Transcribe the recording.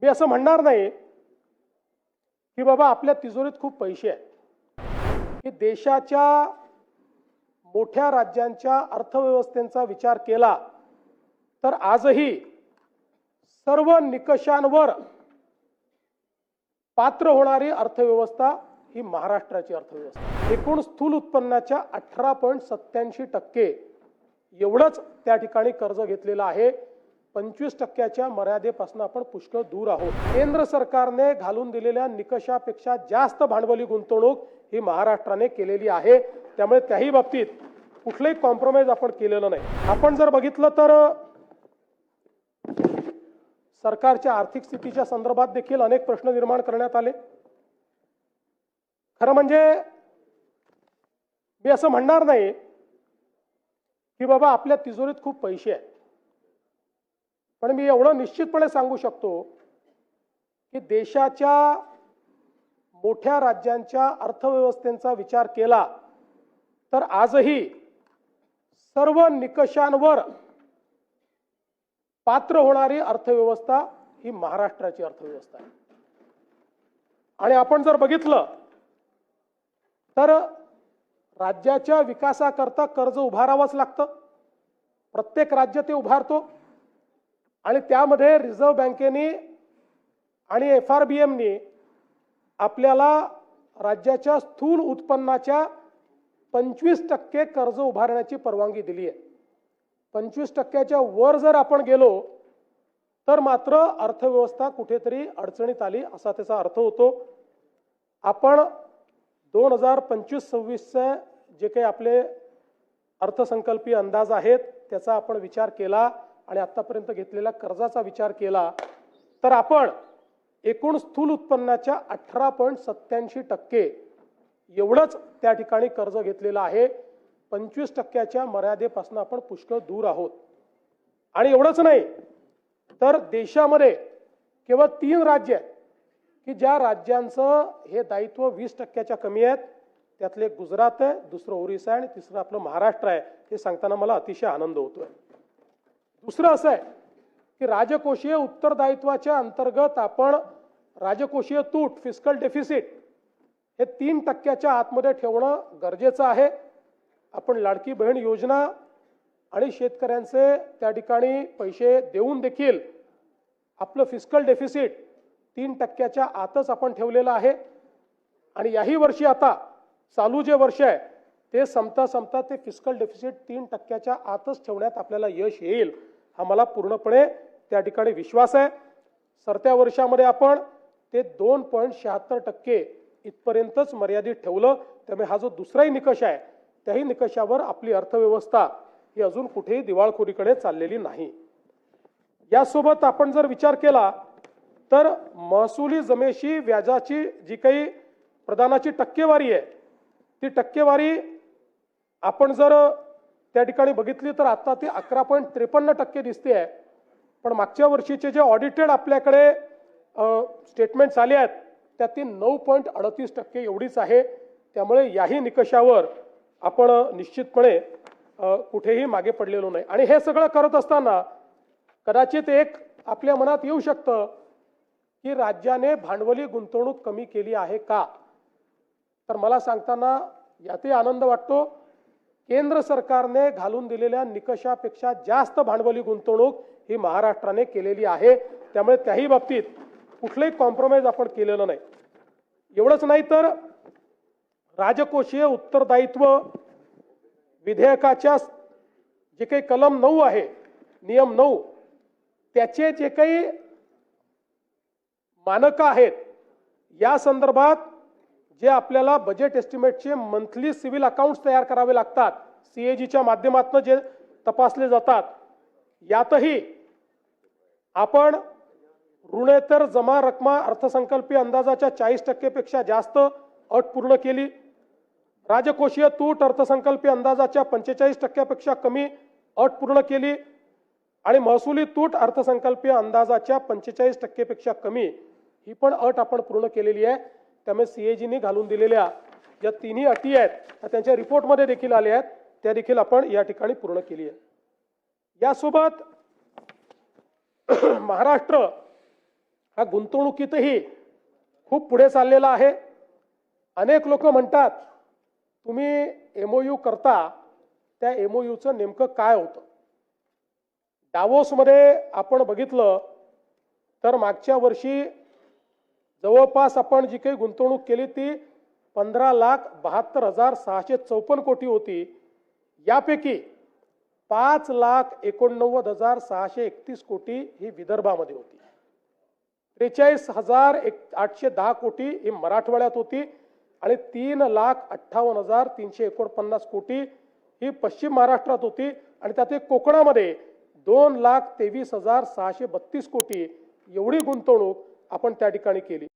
मी असं म्हणणार नाही की बाबा आपल्या तिजोरीत खूप पैसे आहेत की देशाच्या मोठ्या राज्यांच्या अर्थव्यवस्थेचा विचार केला तर आजही सर्व निकषांवर पात्र होणारी अर्थव्यवस्था ही महाराष्ट्राची अर्थव्यवस्था। एकूण स्थूल उत्पन्नाच्या 18.87% एवढंच त्या ठिकाणी कर्ज घेतलेलं आहे। 25% मर्यादेपासून आपण पुष्कळ दूर आहोत। केंद्र सरकारने घालून दिलेल्या निकषापेक्षा जास्त भांडवली गुंतवणूक ही महाराष्ट्राने केलेली आहे। त्यामुळे त्याही बाबतीत कुठलेही कॉम्प्रोमाइज आपण केलेलं नाही। आपण जर बघितलं तर सरकारच्या आर्थिक स्थितीच्या संदर्भात देखील अनेक प्रश्न निर्माण करण्यात आले। खरं म्हणजे मी असं म्हणणार नाही की बाबा आपल्या तिजोरीत खूप पैसे आहेत, पण मी एवढं निश्चितपणे सांगू शकतो की देशाच्या मोठ्या राज्यांच्या अर्थव्यवस्थेचा विचार केला तर आजही सर्व निकषांवर पात्र होणारी अर्थव्यवस्था ही महाराष्ट्राची अर्थव्यवस्था आहे। आणि आपण जर बघितलं तर राज्याच्या विकासाकरता कर्ज उभारावंच लागतं। प्रत्येक राज्य ते उभारतो आणि त्यामध्ये रिझर्व्ह बँकेने आणि FRBMने आपल्याला राज्याच्या स्थूल उत्पन्नाच्या 25% कर्ज उभारण्याची परवानगी दिली आहे। 25%च्या वर जर आपण गेलो तर मात्र अर्थव्यवस्था कुठेतरी अडचणीत आली असा त्याचा अर्थ होतो। आपण 2025-26चे जे काही आपले अर्थसंकल्पीय अंदाज आहेत त्याचा आपण विचार केला आणि आतापर्यंत घेतलेल्या कर्जाचा विचार केला तर आपण एकूण स्थूल उत्पन्नाच्या 18.87% एवढंच त्या ठिकाणी कर्ज घेतलेलं आहे। 25%च्या मर्यादेपासून आपण पुष्कळ दूर आहोत। आणि एवढंच नाही तर देशामध्ये केवळ 3 राज्य आहेत की ज्या राज्यांचं हे दायित्व 20%च्या कमी आहेत। त्यातले गुजरात आहे, दुसरं ओरिसा आहे आणि तिसरं आपलं महाराष्ट्र आहे। हे सांगताना मला अतिशय आनंद होतोय। दुसरं असं आहे की राजकोषीय उत्तरदायित्वाच्या अंतर्गत आपण राजकोषीय तूट फिस्कल डेफिसिट हे 3%च्या आतमध्ये ठेवणं गरजेचं आहे। आपण लाडकी बहीण योजना आणि शेतकऱ्यांचे त्या ठिकाणी पैसे देऊन देखील आपलं फिस्कल डेफिसिट 3%च्या आतच आपण ठेवलेलं आहे। आणि याही वर्षी आता चालू जे वर्ष आहे ते संपता ते फिस्कल डेफिसिट 3%च्या आतच ठेवण्यात आपल्याला यश येईल हा मला पूर्णपणे त्या ठिकाणी विश्वास आहे। सरत्या वर्षामध्ये आपण ते 2.76% इथपर्यंतच मर्यादित ठेवलं। त्यामुळे हा जो दुसराही निकष आहे त्याही निकषावर आपली अर्थव्यवस्था ही अजून कुठेही दिवाळखोरीकडे चाललेली नाही। यासोबत आपण जर विचार केला तर महसुली जमेशी व्याजाची जी काही प्रदानाची टक्केवारी आहे ती टक्केवारी आपण जर त्या ठिकाणी बघितली तर आता ती 11.53% दिसते आहे। पण मागच्या वर्षीचे जे ऑडिटेड आपल्याकडे स्टेटमेंट्स आले आहेत त्यात ती 9.38% एवढीच आहे। त्यामुळे याही निकषावर आपण निश्चितपणे कुठेही मागे पडलेलो नाही। आणि हे सगळं करत असताना कदाचित एक आपल्या मनात येऊ शकतं की राज्याने भांडवली गुंतवणूक कमी केली आहे का? तर मला सांगताना यातही आनंद वाटतो। केंद्र सरकारने घालून दिलेल्या निकषापेक्षा जास्त भांडवली गुंतवणूक ही महाराष्ट्राने केलेली आहे। त्यामुळे त्याही बाबतीत कुठलेही कॉम्प्रोमाइज आपण केलेलं नाही। एवढंच नाही तर राजकोषीय उत्तरदायित्व विधेयकाच्या जे काही कलम 9 आहे नियम 9 त्याचे जे काही मानक आहेत या संदर्भात जे आपल्याला बजेट एस्टिमेटचे मंथली सिव्हिल अकाउंट्स तयार करावे लागतात CAGच्या माध्यमातून जे तपासले जातात यातही आपण ऋणेतर जमा रक्कमा अर्थसंकल्पीय अंदाजाच्या 40% पेक्षा जास्त अट पूर्ण केली। राजकोषीय तूट अर्थसंकल्पीय अंदाजाच्या 45% पेक्षा कमी अट पूर्ण केली आणि महसुली तूट अर्थसंकल्पीय अंदाजाच्या 45% पेक्षा कमी ही पण अट आपण पूर्ण केलेली आहे। त्यामुळे CAGने घालून दिलेल्या ज्या तिन्ही अटी आहेत त्या त्यांच्या रिपोर्टमध्ये देखील आल्या आहेत त्या देखील आपण या ठिकाणी पूर्ण केली आहे। यासोबत महाराष्ट्र हा गुंतवणुकीतही खूप पुढे चाललेला आहे. अनेक लोक म्हणतात तुम्ही MOU करता, त्या MOUचं नेमकं काय होतं. डावोसमध्ये आपण बघितलं तर मागच्या वर्षी जवळपास आपण जी काही गुंतवणूक केली ती 15,72,654 कोटी होती. यापैकी 5,89,631 कोटी ही विदर्भामध्ये होती. 43,810 कोटी ही मराठवाड्यात होती आणि 3,58,349 कोटी ही पश्चिम महाराष्ट्रात होती आणि त्यात कोकणामध्ये 2,23,632 कोटी एवढी गुंतवणूक आपण त्या ठिकाणी केली.